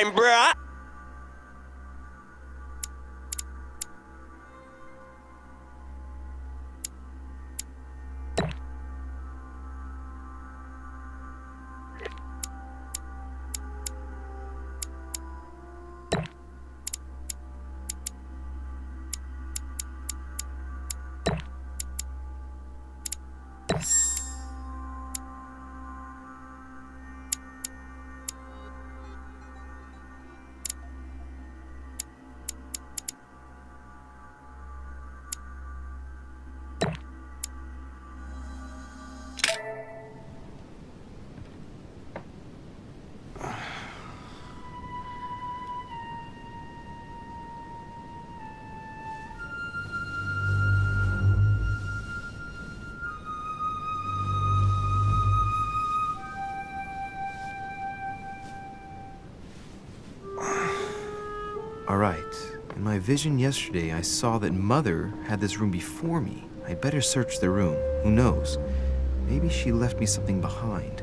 time, bruh. Alright, in my vision yesterday, I saw that Mother had this room before me. I'd better search the room. Who knows? Maybe she left me something behind.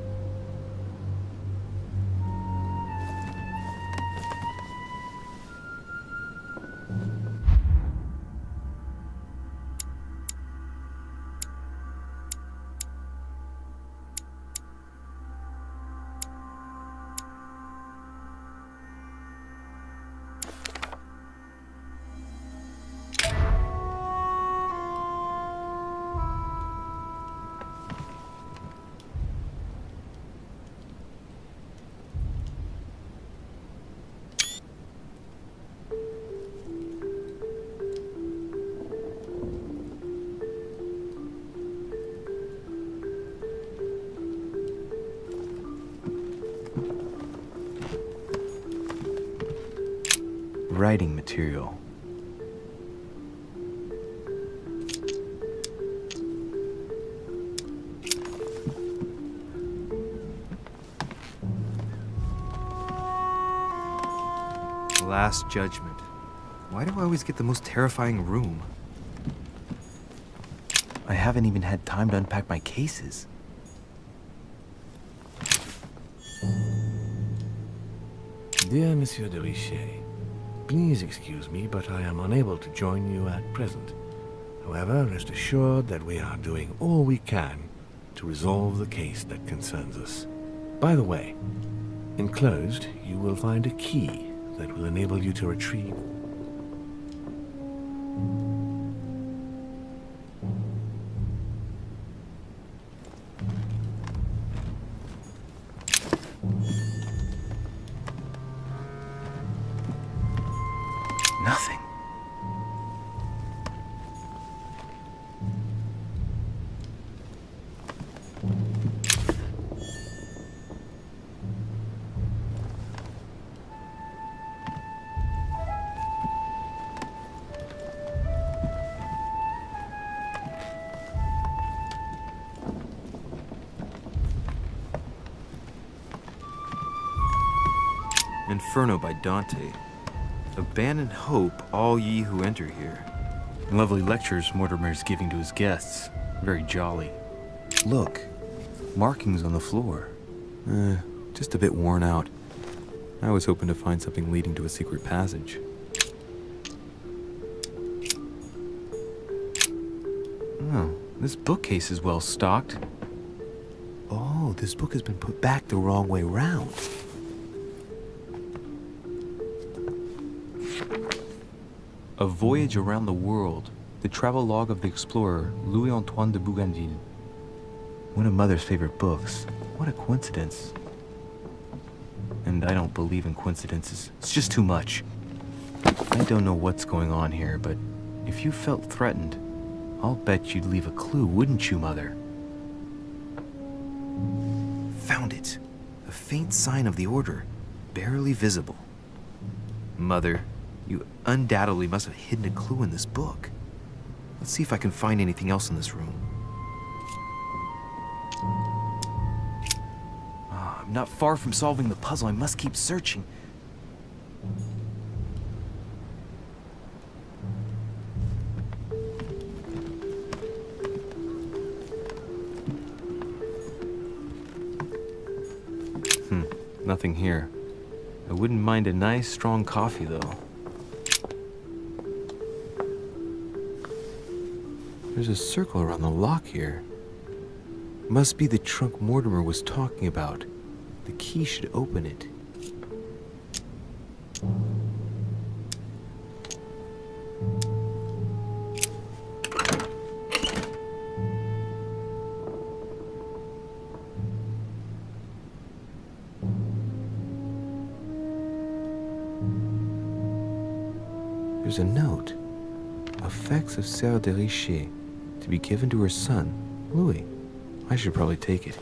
Writing material. Last Judgment. Why do I always get the most terrifying room? I haven't even had time to unpack my cases. Dear Monsieur de Richet, please excuse me, but I am unable to join you at present. However, rest assured that we are doing all we can to resolve the case that concerns us. By the way, enclosed, you will find a key that will enable you to retrieve. Nothing. Inferno by Dante. Abandon hope, all ye who enter here. Lovely lectures Mortimer's giving to his guests. Very jolly. Look, markings on the floor. Just a bit worn out. I was hoping to find something leading to a secret passage. Oh, this bookcase is well stocked. Oh, this book has been put back the wrong way round. A Voyage Around the World, the travelogue of the explorer Louis-Antoine de Bougainville. One of Mother's favorite books. What a coincidence. And I don't believe in coincidences. It's just too much. I don't know what's going on here, but if you felt threatened, I'll bet you'd leave a clue, wouldn't you, Mother? Found it. A faint sign of the Order, barely visible. Mother, you undoubtedly must have hidden a clue in this book. Let's see if I can find anything else in this room. I'm not far from solving the puzzle. I must keep searching. Nothing here. I wouldn't mind a nice, strong coffee, though. There's a circle around the lock here. Must be the trunk Mortimer was talking about. The key should open it. There's a note. Effects of Sœur de Richet, to be given to her son, Louis. I should probably take it.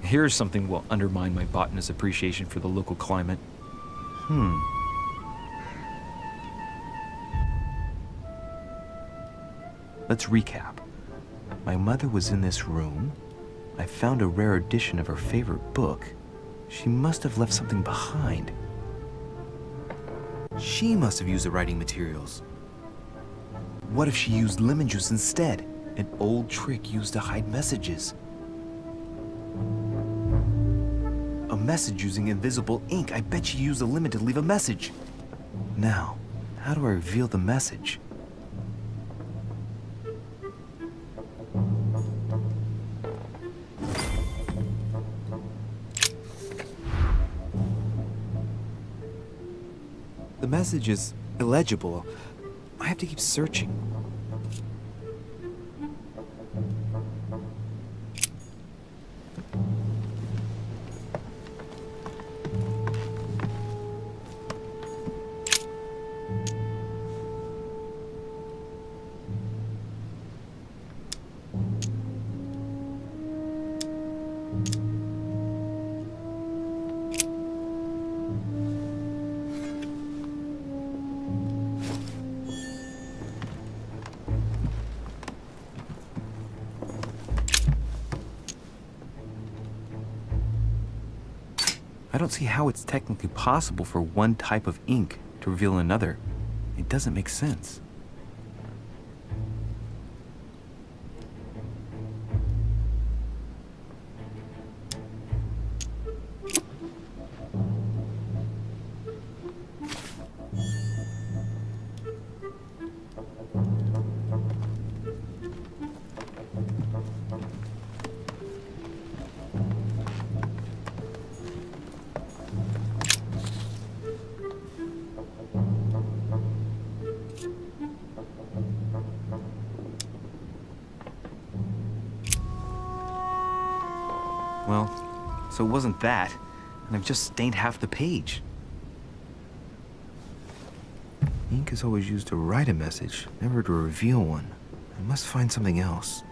Here's something will undermine my botanist's appreciation for the local climate. Let's recap. My mother was in this room. I found a rare edition of her favorite book. She must have left something behind. She must have used the writing materials. What if she used lemon juice instead? An old trick used to hide messages. A message using invisible ink. I bet she used the lemon to leave a message. Now, how do I reveal the message? The message is illegible. I have to keep searching. I don't see how it's technically possible for one type of ink to reveal another. It doesn't make sense. Well, so it wasn't that, and I've just stained half the page. Ink is always used to write a message, never to reveal one. I must find something else.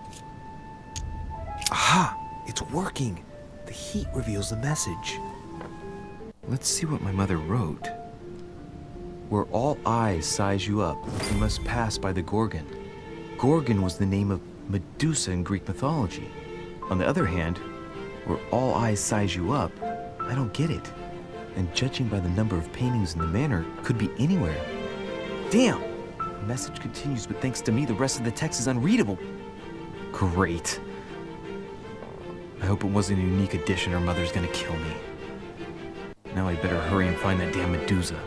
Aha! It's working! The heat reveals the message. Let's see what my mother wrote. Where all eyes size you up, you must pass by the Gorgon. Gorgon was the name of Medusa in Greek mythology. On the other hand, where all eyes size you up, I don't get it. And judging by the number of paintings in the manor, could be anywhere. Damn! The message continues, but thanks to me, the rest of the text is unreadable. Great. I hope it wasn't a unique edition or Mother's gonna kill me. Now I better hurry and find that damn Medusa.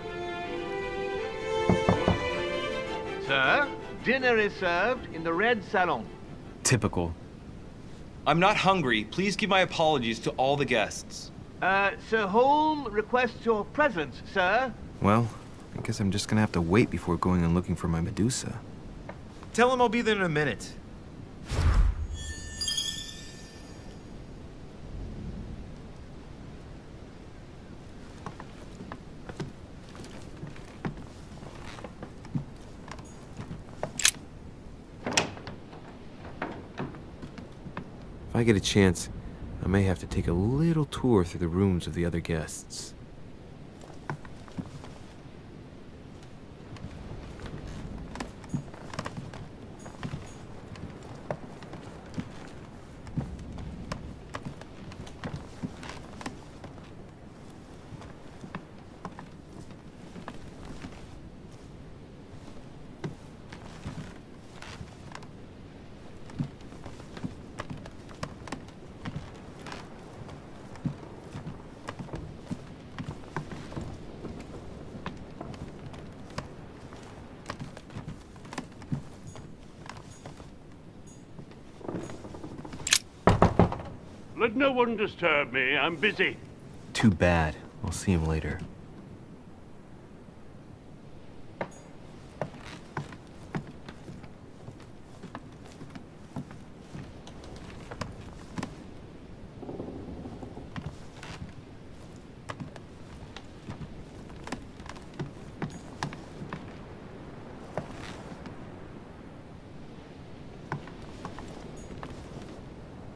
Sir, dinner is served in the red salon. Typical. I'm not hungry. Please give my apologies to all the guests. Sir Holm requests your presence, sir. Well, I guess I'm just gonna have to wait before going and looking for my Medusa. Tell him I'll be there in a minute. If I get a chance, I may have to take a little tour through the rooms of the other guests. Let no one disturb me. I'm busy. Too bad. I'll see him later.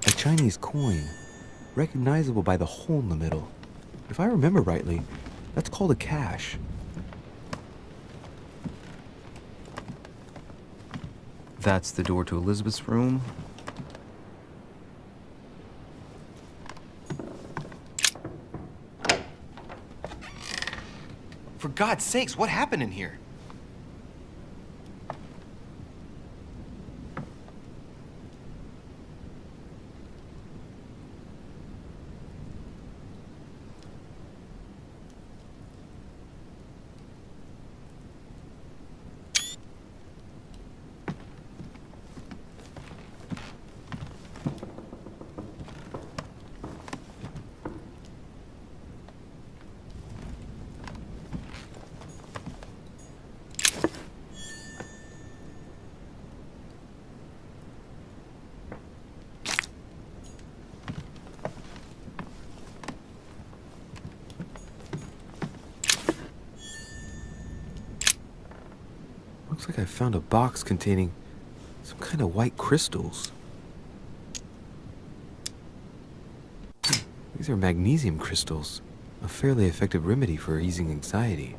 A Chinese coin, recognizable by the hole in the middle. If I remember rightly, that's called a cash. That's the door to Elizabeth's room. For God's sakes, what happened in here? Looks like I found a box containing some kind of white crystals. These are magnesium crystals, a fairly effective remedy for easing anxiety.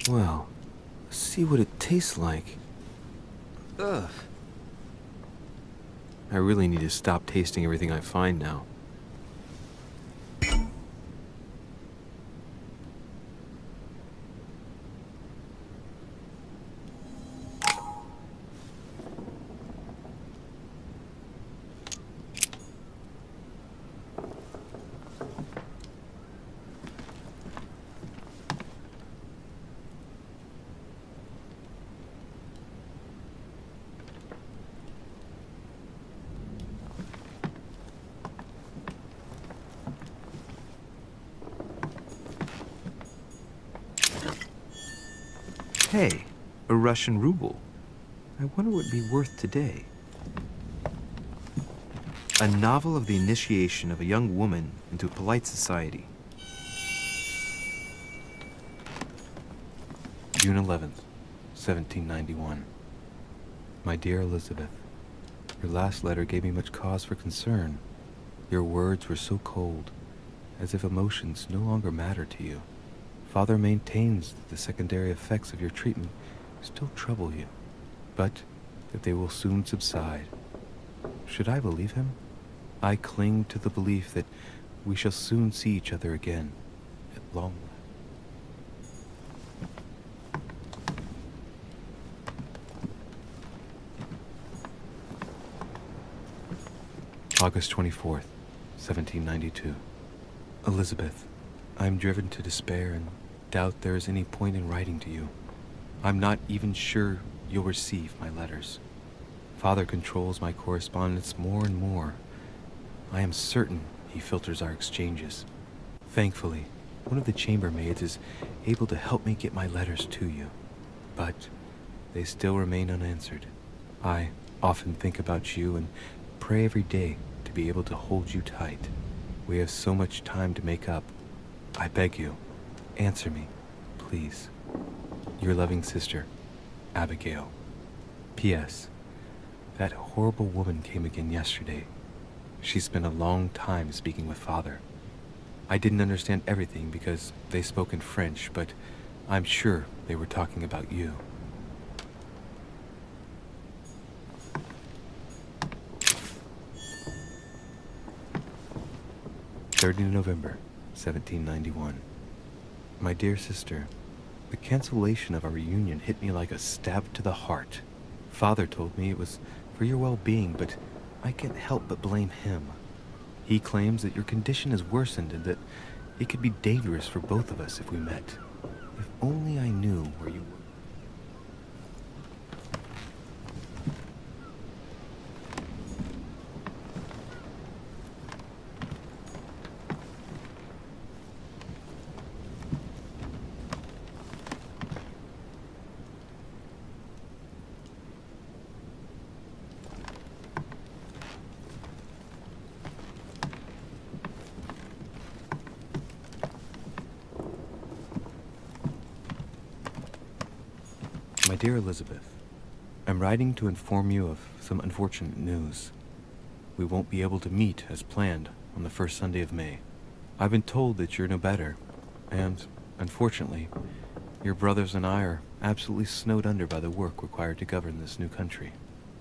Well, let's see what it tastes like. Ugh. I really need to stop tasting everything I find now. Hey, a Russian ruble. I wonder what it'd be worth today. A novel of the initiation of a young woman into polite society. June 11th, 1791. My dear Elizabeth, your last letter gave me much cause for concern. Your words were so cold, as if emotions no longer matter to you. Father maintains that the secondary effects of your treatment still trouble you, but that they will soon subside. Should I believe him? I cling to the belief that we shall soon see each other again, at long last. August 24th, 1792. Elizabeth, I am driven to despair and doubt there is any point in writing to you. I'm not even sure you'll receive my letters. Father controls my correspondence more and more. I am certain he filters our exchanges. Thankfully, one of the chambermaids is able to help me get my letters to you, but they still remain unanswered. I often think about you and pray every day to be able to hold you tight. We have so much time to make up. I beg you, answer me, please. Your loving sister, Abigail. P.S. That horrible woman came again yesterday. She spent a long time speaking with Father. I didn't understand everything because they spoke in French, but I'm sure they were talking about you. November 1791. My dear sister, the cancellation of our reunion hit me like a stab to the heart. Father told me it was for your well-being, but I can't help but blame him. He claims that your condition has worsened and that it could be dangerous for both of us if we met. If only I knew where you were. My dear Elizabeth, I'm writing to inform you of some unfortunate news. We won't be able to meet as planned on the first Sunday of May. I've been told that you're no better, and, unfortunately, your brothers and I are absolutely snowed under by the work required to govern this new country.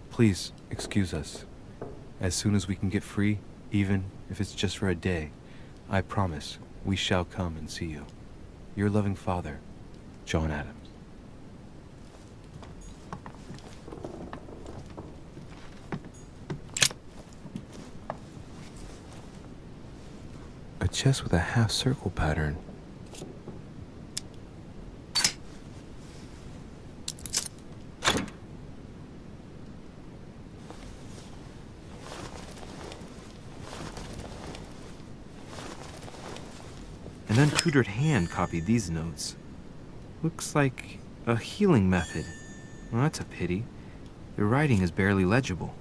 Please excuse us. As soon as we can get free, even if it's just for a day, I promise we shall come and see you. Your loving father, John Adams. A chest with a half-circle pattern. An untutored hand copied these notes. Looks like a healing method. Well, that's a pity. The writing is barely legible.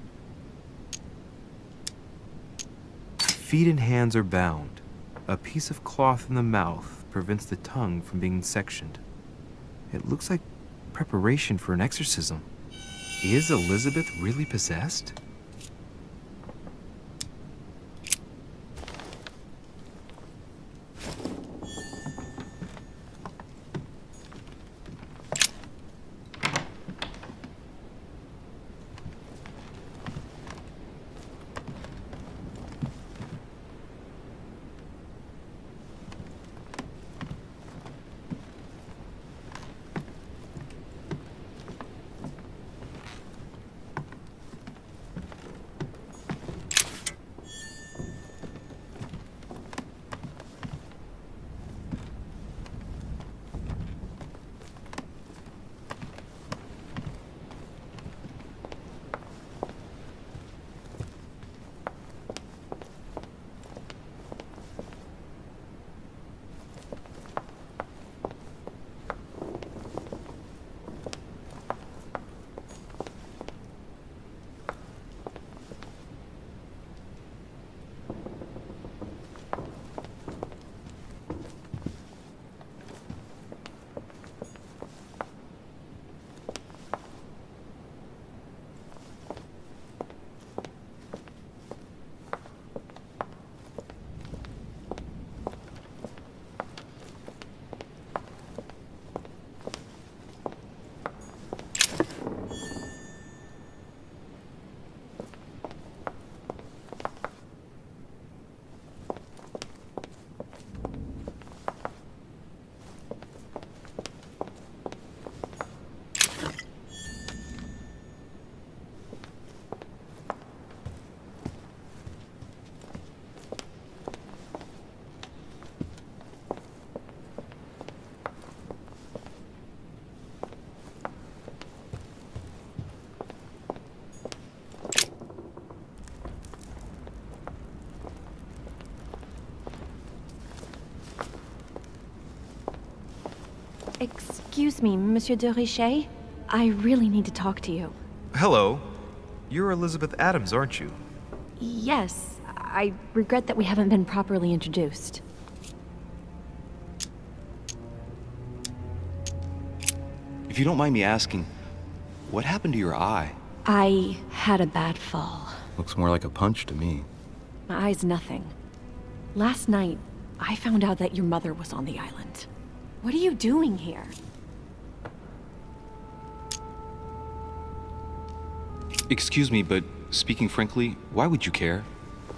Feet and hands are bound. A piece of cloth in the mouth prevents the tongue from being sectioned. It looks like preparation for an exorcism. Is Elizabeth really possessed? Excuse me, Monsieur de Richet? I really need to talk to you. Hello. You're Elizabeth Adams, aren't you? Yes, I regret that we haven't been properly introduced. If you don't mind me asking, what happened to your eye? I had a bad fall. Looks more like a punch to me. My eye's nothing. Last night, I found out that your mother was on the island. What are you doing here? Excuse me, but speaking frankly, why would you care?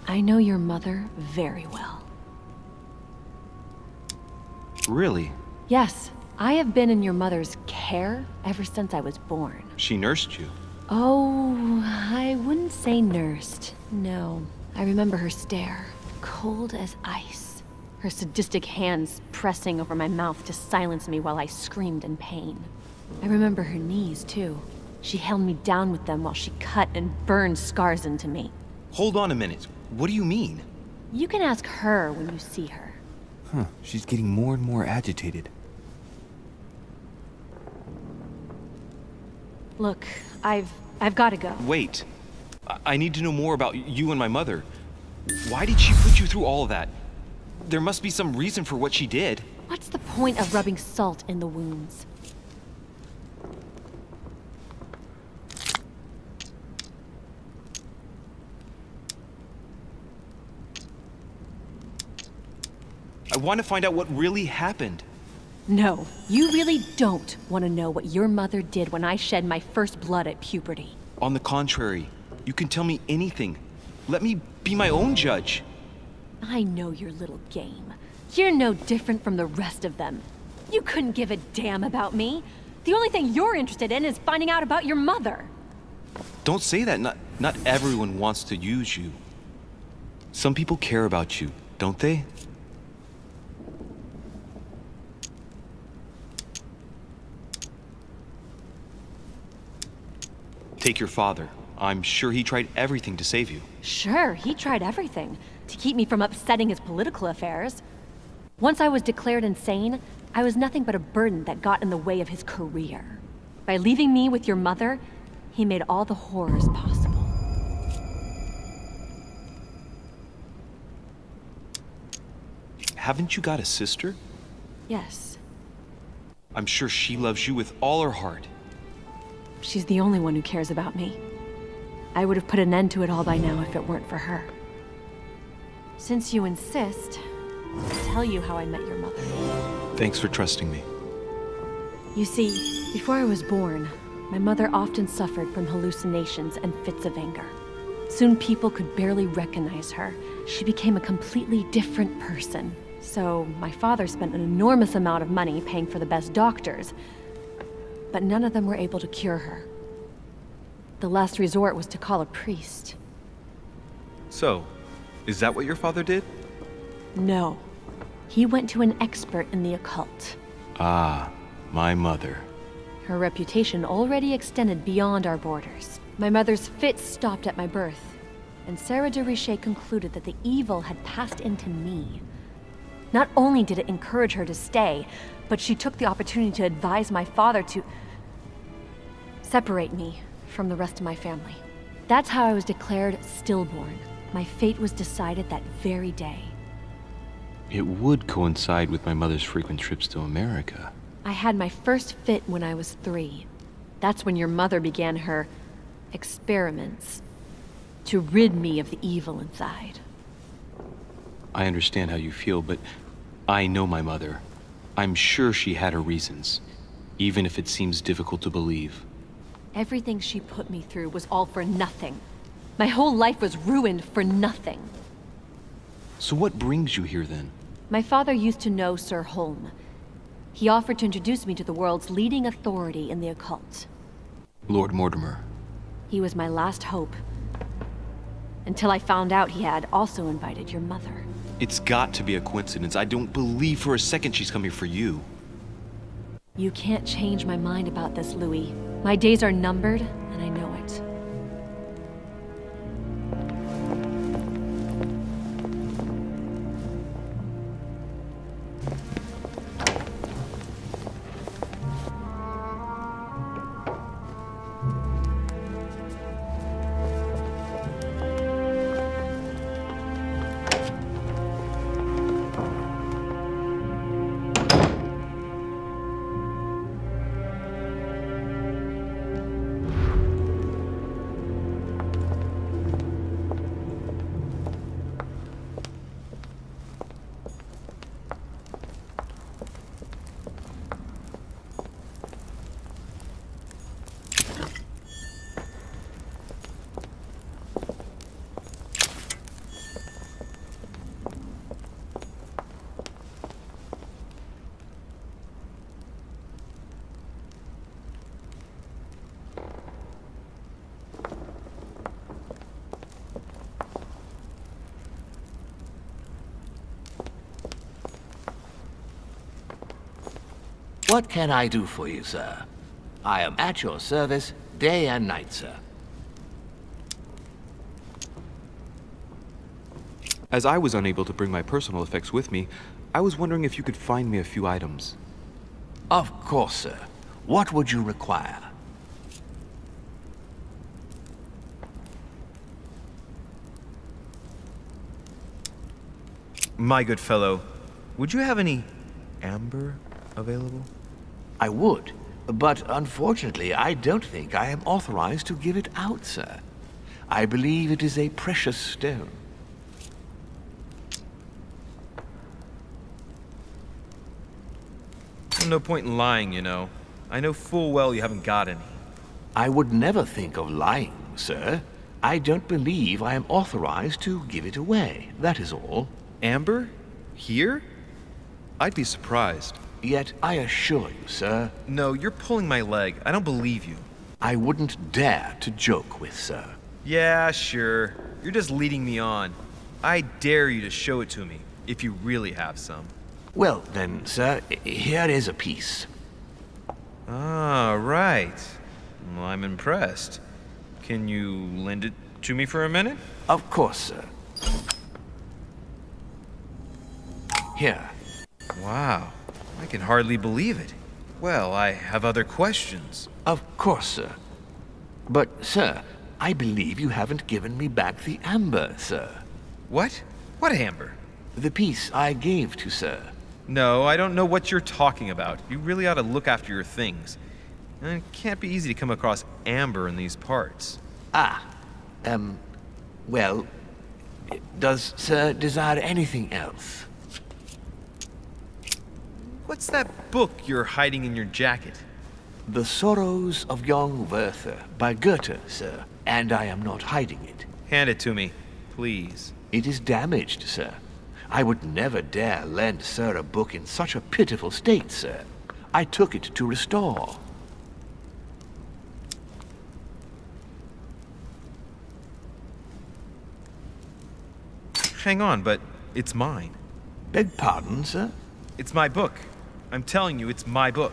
I know your mother very well. Really? Yes, I have been in your mother's care ever since I was born. She nursed you. Oh, I wouldn't say nursed. No, I remember her stare, cold as ice. Her sadistic hands pressing over my mouth to silence me while I screamed in pain. I remember her knees, too. She held me down with them while she cut and burned scars into me. Hold on a minute. What do you mean? You can ask her when you see her. Huh, she's getting more and more agitated. Look, I've got to go. Wait. I need to know more about you and my mother. Why did she put you through all of that? There must be some reason for what she did. What's the point of rubbing salt in the wounds? I want to find out what really happened. No, you really don't want to know what your mother did when I shed my first blood at puberty. On the contrary, you can tell me anything. Let me be my own judge. I know your little game. You're no different from the rest of them. You couldn't give a damn about me. The only thing you're interested in is finding out about your mother. Don't say that. Not everyone wants to use you. Some people care about you, don't they? Take your father. I'm sure he tried everything to save you. Sure, he tried everything to keep me from upsetting his political affairs. Once I was declared insane, I was nothing but a burden that got in the way of his career. By leaving me with your mother, he made all the horrors possible. Haven't you got a sister? Yes, I'm sure she loves you with all her heart. she's the only one who cares about me. I would have put an end to it all by now if it weren't for her. Since you insist, I'll tell you how I met your mother. Thanks for trusting me. You see, before I was born, my mother often suffered from hallucinations and fits of anger. Soon people could barely recognize her. She became a completely different person. So my father spent an enormous amount of money paying for the best doctors, but none of them were able to cure her. The last resort was to call a priest. So, is that what your father did? No. He went to an expert in the occult. Ah, my mother. Her reputation already extended beyond our borders. My mother's fits stopped at my birth, and Sarah de Richet concluded that the evil had passed into me. Not only did it encourage her to stay, but she took the opportunity to advise my father to separate me from the rest of my family. That's how I was declared stillborn. My fate was decided that very day. It would coincide with my mother's frequent trips to America. I had my first fit when I was 3. That's when your mother began her experiments to rid me of the evil inside. I understand how you feel, but I know my mother. I'm sure she had her reasons, even if it seems difficult to believe. Everything she put me through was all for nothing. My whole life was ruined for nothing. So what brings you here then? My father used to know Sir Holm. He offered to introduce me to the world's leading authority in the occult. Lord Mortimer. He was my last hope. Until I found out he had also invited your mother. It's got to be a coincidence. I don't believe for a second she's coming for you. You can't change my mind about this, Louis. My days are numbered, and I know it. What can I do for you, sir? I am at your service day and night, sir. As I was unable to bring my personal effects with me, I was wondering if you could find me a few items. Of course, sir. What would you require? My good fellow, would you have any amber available? I would, but unfortunately, I don't think I am authorized to give it out, sir. I believe it is a precious stone. No point in lying, you know. I know full well you haven't got any. I would never think of lying, sir. I don't believe I am authorized to give it away, that is all. Amber? Here? I'd be surprised. Yet I assure you, sir, No, you're pulling my leg. I don't believe you. I wouldn't dare to joke with, sir. Yeah, sure. You're just leading me on. I dare you to show it to me, if you really have some. Well, then, sir, here is a piece. Ah, right. Well, I'm impressed. Can you lend it to me for a minute? Of course, sir. Here. Wow, I can hardly believe it. Well, I have other questions. Of course, sir. But, sir, I believe you haven't given me back the amber, sir. What? What amber? The piece I gave to sir. No, I don't know what you're talking about. You really ought to look after your things. And it can't be easy to come across amber in these parts. Well, does sir desire anything else? What's that book you're hiding in your jacket? The Sorrows of Young Werther by Goethe, sir, and I am not hiding it. Hand it to me, please. It is damaged, sir. I would never dare lend sir a book in such a pitiful state, sir. I took it to restore. Hang on, but it's mine. Beg pardon, sir? It's my book. I'm telling you, it's my book.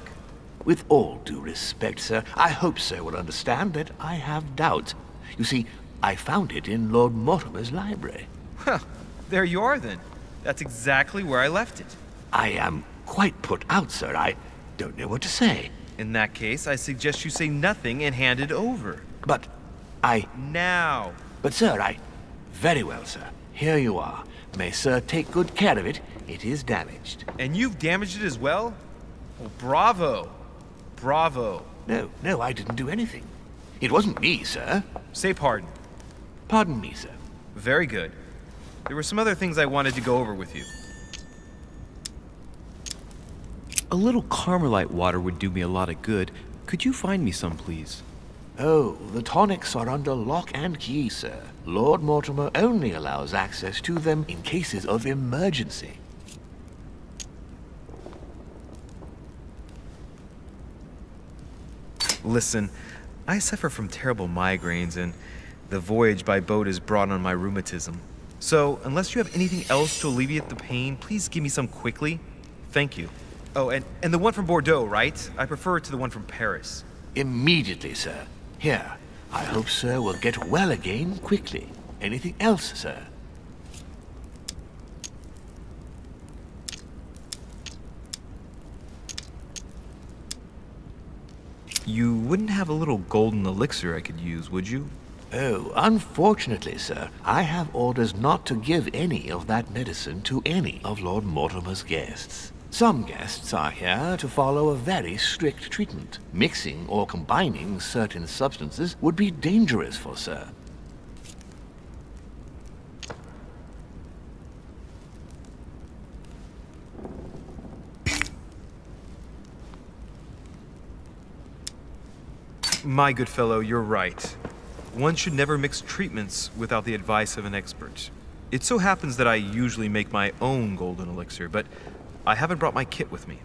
With all due respect, sir, I hope sir will understand that I have doubts. You see, I found it in Lord Mortimer's library. Well, there you are then. That's exactly where I left it. I am quite put out, sir. I don't know what to say. In that case, I suggest you say nothing and hand it over. But Now. But, sir, Very well, sir. Here you are. May sir take good care of it. It is damaged. And you've damaged it as well? Well, bravo. Bravo. No, I didn't do anything. It wasn't me, sir. Say pardon. Pardon me, sir. Very good. There were some other things I wanted to go over with you. A little Carmelite water would do me a lot of good. Could you find me some, please? Oh, the tonics are under lock and key, sir. Lord Mortimer only allows access to them in cases of emergency. Listen, I suffer from terrible migraines, and the voyage by boat has brought on my rheumatism. So, unless you have anything else to alleviate the pain, please give me some quickly. Thank you. Oh, and the one from Bordeaux, right? I prefer it to the one from Paris. Immediately, sir. Here, I hope sir will get well again quickly. Anything else, sir? You wouldn't have a little golden elixir I could use, would you? Oh, unfortunately, sir, I have orders not to give any of that medicine to any of Lord Mortimer's guests. Some guests are here to follow a very strict treatment. Mixing or combining certain substances would be dangerous for sir. My good fellow, you're right. One should never mix treatments without the advice of an expert. It so happens that I usually make my own golden elixir, but I haven't brought my kit with me.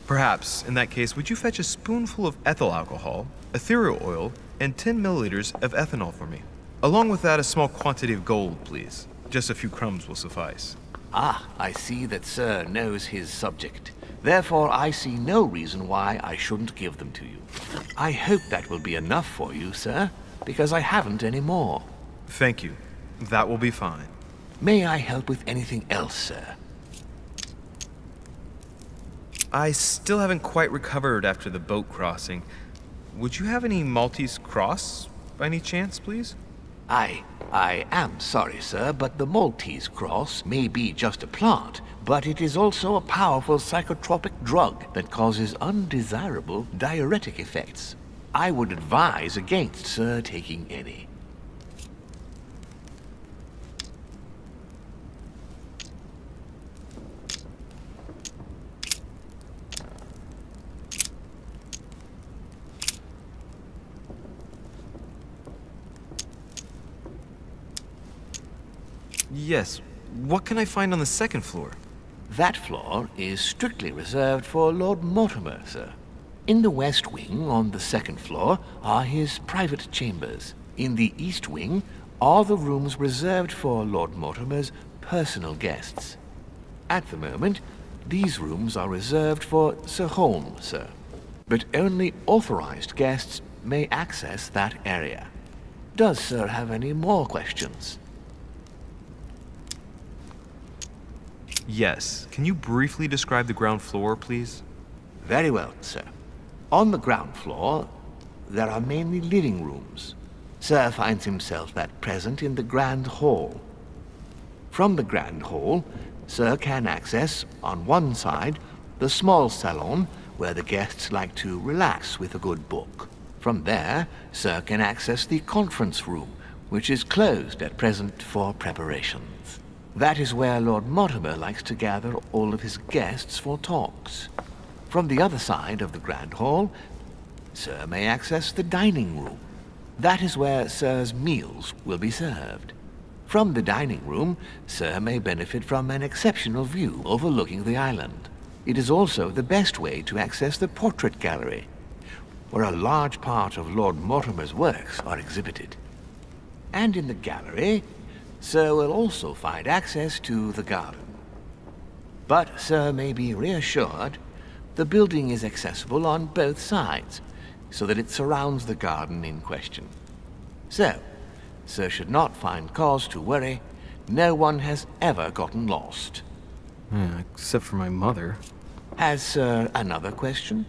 Perhaps, in that case, would you fetch a spoonful of ethyl alcohol, ethereal oil, and 10 milliliters of ethanol for me? Along with that, a small quantity of gold, please. Just a few crumbs will suffice. Ah, I see that sir knows his subject. Therefore, I see no reason why I shouldn't give them to you. I hope that will be enough for you, sir, because I haven't any more. Thank you. That will be fine. May I help with anything else, sir? I still haven't quite recovered after the boat crossing. Would you have any Maltese cross, by any chance, please? I am sorry, sir, but the Maltese cross may be just a plant, but it is also a powerful psychotropic drug that causes undesirable diuretic effects. I would advise against, sir, taking any. Yes. What can I find on the second floor? That floor is strictly reserved for Lord Mortimer, sir. In the west wing, on the second floor, are his private chambers. In the east wing are the rooms reserved for Lord Mortimer's personal guests. At the moment, these rooms are reserved for Sir Holmes, sir. But only authorized guests may access that area. Does Sir have any more questions? Yes. Can you briefly describe the ground floor, please? Very well, sir. On the ground floor, there are mainly living rooms. Sir finds himself at present in the Grand Hall. From the Grand Hall, Sir can access, on one side, the small salon where the guests like to relax with a good book. From there, Sir can access the conference room, which is closed at present for preparations. That is where Lord Mortimer likes to gather all of his guests for talks. From the other side of the Grand Hall, Sir may access the dining room. That is where Sir's meals will be served. From the dining room, Sir may benefit from an exceptional view overlooking the island. It is also the best way to access the portrait gallery, where a large part of Lord Mortimer's works are exhibited. And in the gallery, Sir will also find access to the garden. But Sir may be reassured the building is accessible on both sides, so that it surrounds the garden in question. So, Sir should not find cause to worry. No one has ever gotten lost. Except for my mother. Has Sir another question?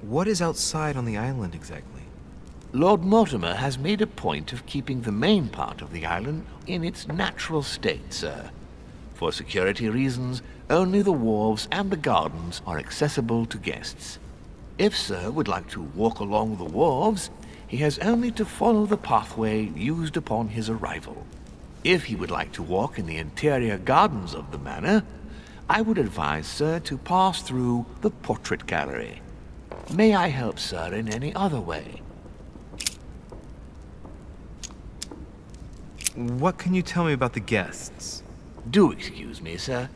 What is outside on the island exactly? Lord Mortimer has made a point of keeping the main part of the island in its natural state, sir. For security reasons, only the wharves and the gardens are accessible to guests. If Sir would like to walk along the wharves, he has only to follow the pathway used upon his arrival. If he would like to walk in the interior gardens of the manor, I would advise Sir to pass through the portrait gallery. May I help Sir in any other way? What can you tell me about the guests? Do excuse me, sir,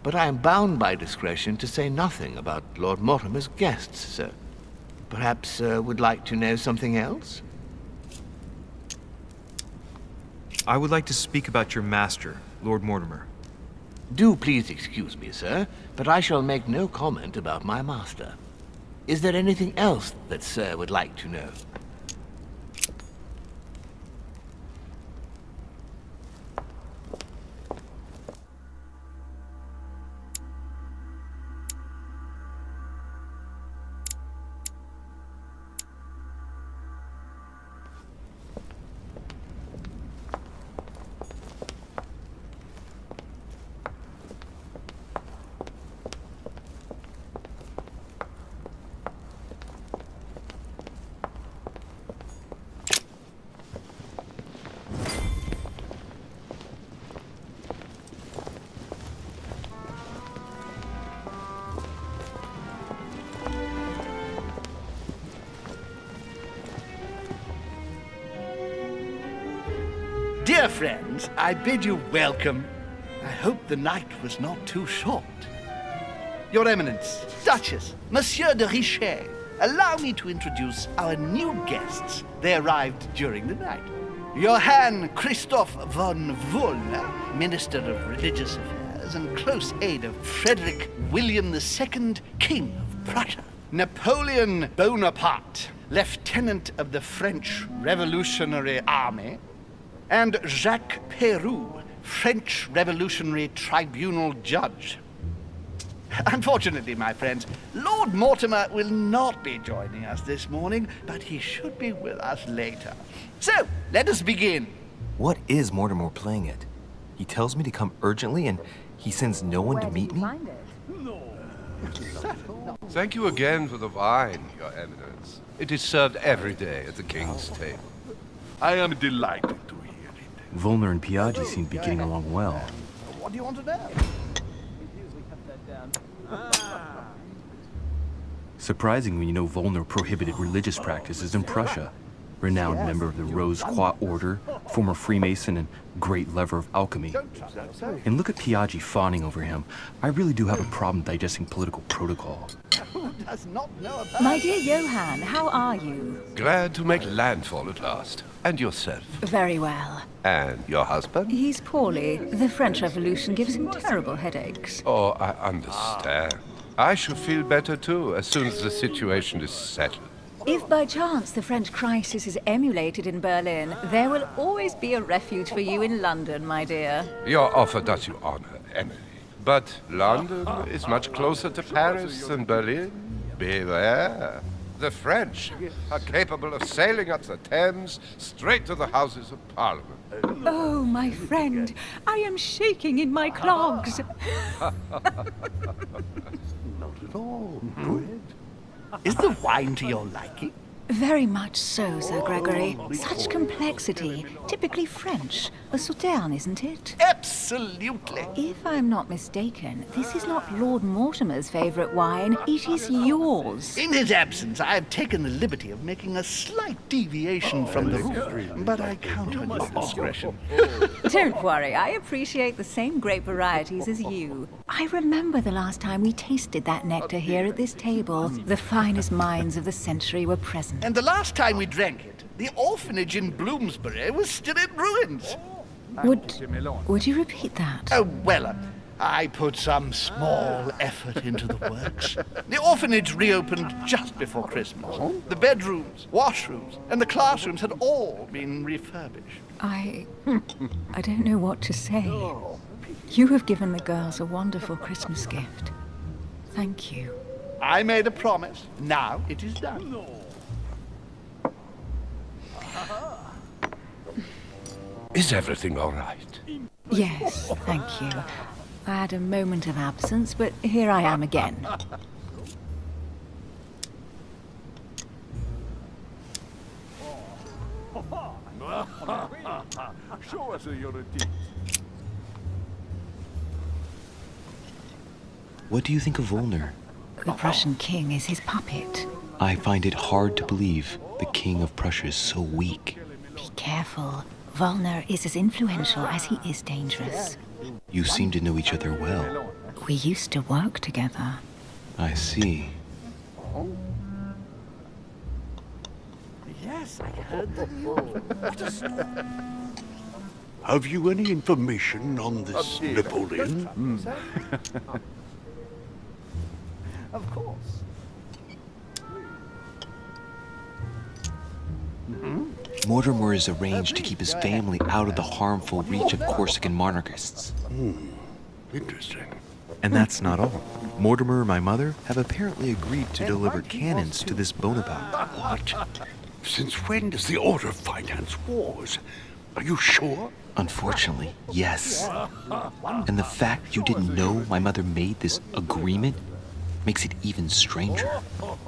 but I am bound by discretion to say nothing about Lord Mortimer's guests, sir. Perhaps Sir would like to know something else? I would like to speak about your master, Lord Mortimer. Do please excuse me, sir, but I shall make no comment about my master. Is there anything else that Sir would like to know? Dear friends, I bid you welcome. I hope the night was not too short. Your Eminence, Duchess, Monsieur de Richet, allow me to introduce our new guests. They arrived during the night. Johann Christoph von Wollner, Minister of Religious Affairs and close aide of Frederick William II, King of Prussia. Napoleon Bonaparte, Lieutenant of the French Revolutionary Army. And Jacques Peroux, French Revolutionary Tribunal Judge. Unfortunately, my friends, Lord Mortimer will not be joining us this morning, but he should be with us later. So, let us begin. What is Mortimer playing at? He tells me to come urgently and he sends no one to meet me? Thank you again for the wine, Your Eminence. It is served every day at the king's table. I am delighted to hear it. Volner and Piaggi seem to be getting along well. What do you want to know? Surprising when you know Volner prohibited religious practices in Prussia. Renowned member of the Rose Croix Order, former Freemason, and great lover of alchemy. And look at Piaggi fawning over him. I really do have a problem digesting political protocol. Who does not know about My dear Johann, how are you? Glad to make landfall at last. And yourself? Very well. And your husband? He's poorly. The French Revolution gives him terrible headaches. Oh, I understand. I shall feel better too, as soon as the situation is settled. If by chance the French crisis is emulated in Berlin, there will always be a refuge for you in London, my dear. Your offer does you honor, Emily. But London is much closer to Paris than Berlin. Beware. The French are capable of sailing up the Thames straight to the Houses of Parliament. Oh, my friend, I am shaking in my clogs. Not at all. Good. Is the wine to your liking? Very much so, Sir Gregory. Such complexity. Typically French. A Sauterne, isn't it? Absolutely. If I'm not mistaken, this is not Lord Mortimer's favorite wine. It is yours. In his absence, I have taken the liberty of making a slight deviation from the rule, but I count on your discretion. Don't worry, I appreciate the same grape varieties as you. I remember the last time we tasted that nectar here at this table. The finest minds of the century were present. And the last time we drank it, the orphanage in Bloomsbury was still in ruins. Would you repeat that? Oh, well, I put some small effort into the works. The orphanage reopened just before Christmas. The bedrooms, washrooms, and the classrooms had all been refurbished. I don't know what to say. You have given the girls a wonderful Christmas gift. Thank you. I made a promise. Now it is done. Is everything all right? Yes, thank you. I had a moment of absence, but here I am again. Show us your teeth. What do you think of Volner? The Prussian king is his puppet. I find it hard to believe the king of Prussia is so weak. Be careful. Volner is as influential as he is dangerous. You seem to know each other well. We used to work together. I see. Yes, I heard the news. Have you any information on this Napoleon? Of course. Mortimer is arranged to keep his family out of the harmful reach of Corsican monarchists. Interesting. And that's not all. Mortimer and my mother have apparently agreed to deliver cannons to this Bonaparte. What? Since when does the Order finance wars? Are you sure? Unfortunately, yes. And the fact you didn't know my mother made this agreement makes it even stranger.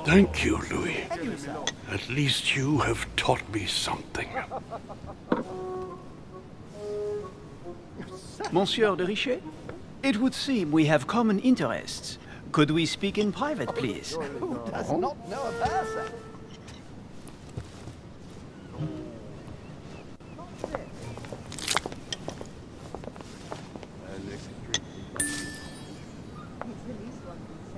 Thank you, Louis. At least you have taught me something. Monsieur de Richet? It would seem we have common interests. Could we speak in private, please? Who does not know a Berser?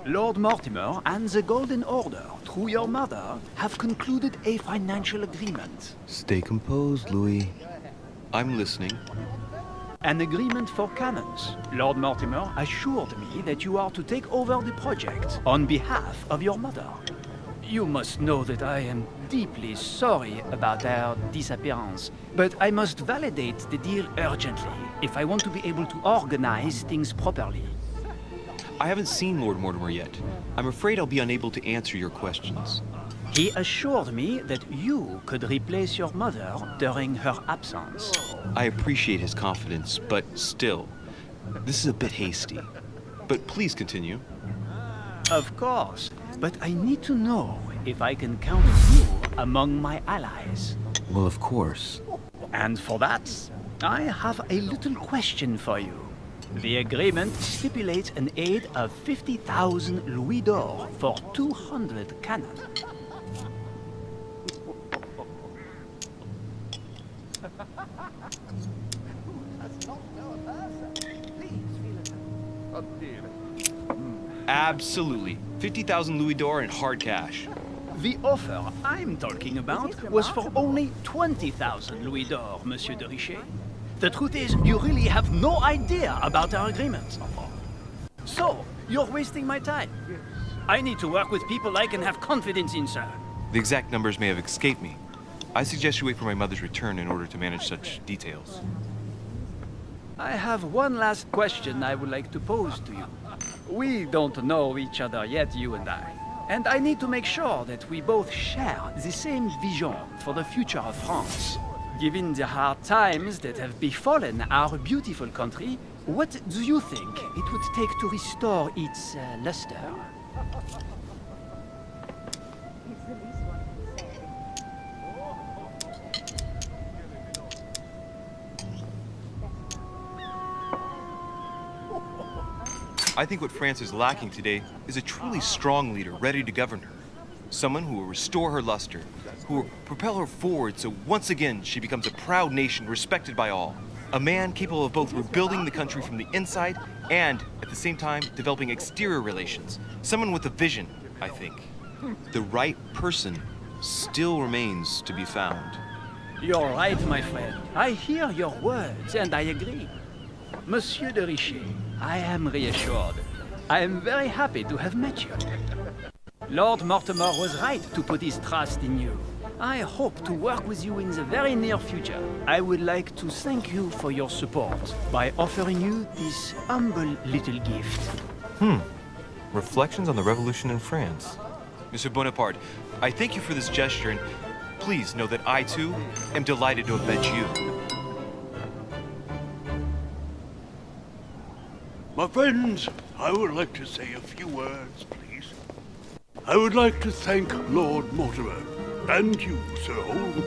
Lord Mortimer and the Golden Order, through your mother, have concluded a financial agreement. Stay composed, Louis. I'm listening. An agreement for cannons. Lord Mortimer assured me that you are to take over the project on behalf of your mother. You must know that I am deeply sorry about her disappearance, but I must validate the deal urgently if I want to be able to organize things properly. I haven't seen Lord Mortimer yet. I'm afraid I'll be unable to answer your questions. He assured me that you could replace your mother during her absence. I appreciate his confidence, but still, this is a bit hasty. But please continue. Of course, but I need to know if I can count you among my allies. Well, of course. And for that, I have a little question for you. The agreement stipulates an aid of 50,000 louis d'or for 200 cannon. Absolutely. 50,000 louis d'or in hard cash. The offer I'm talking about was for only 20,000 louis d'or, Monsieur de Richet. The truth is, you really have no idea about our agreement. So, you're wasting my time. I need to work with people I can have confidence in, sir. The exact numbers may have escaped me. I suggest you wait for my mother's return in order to manage such details. I have one last question I would like to pose to you. We don't know each other yet, you and I. And I need to make sure that we both share the same vision for the future of France. Given the hard times that have befallen our beautiful country, what do you think it would take to restore its luster? I think what France is lacking today is a truly strong leader ready to govern her. Someone who will restore her luster, who will propel her forward so once again she becomes a proud nation respected by all. A man capable of both rebuilding the country from the inside and, at the same time, developing exterior relations. Someone with a vision, I think. The right person still remains to be found. You're right, my friend. I hear your words and I agree. Monsieur de Richet, I am reassured. I am very happy to have met you. Lord Mortimer was right to put his trust in you. I hope to work with you in the very near future. I would like to thank you for your support by offering you this humble little gift. Reflections on the Revolution in France. Monsieur Bonaparte, I thank you for this gesture, and please know that I, too, am delighted to have met you. My friends, I would like to say a few words, please. I would like to thank Lord Mortimer and you, Sir Holm,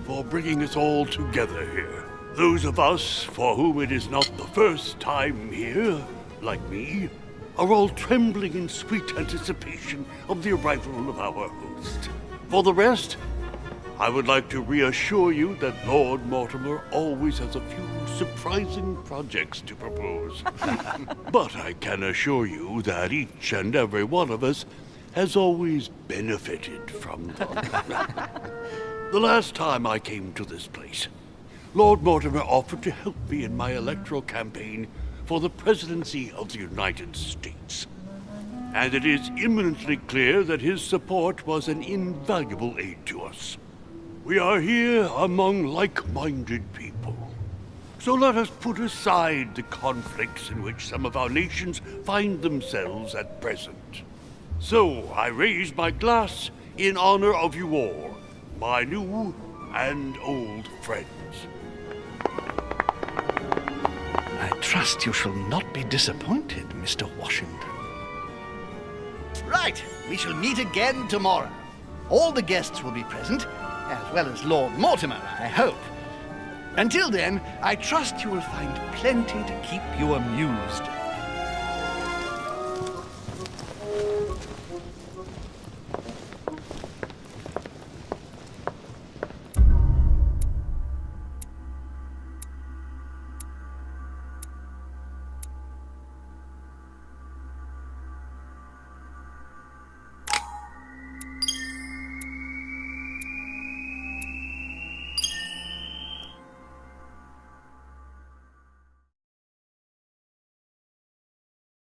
for bringing us all together here. Those of us for whom it is not the first time here, like me, are all trembling in sweet anticipation of the arrival of our host. For the rest, I would like to reassure you that Lord Mortimer always has a few surprising projects to propose. But I can assure you that each and every one of us has always benefited from them. The last time I came to this place, Lord Mortimer offered to help me in my electoral campaign for the presidency of the United States. And it is eminently clear that his support was an invaluable aid to us. We are here among like-minded people. So let us put aside the conflicts in which some of our nations find themselves at present. So I raise my glass in honor of you all, my new and old friends. I trust you shall not be disappointed, Mr. Washington. Right, we shall meet again tomorrow. All the guests will be present, as well as Lord Mortimer, I hope. Until then, I trust you will find plenty to keep you amused.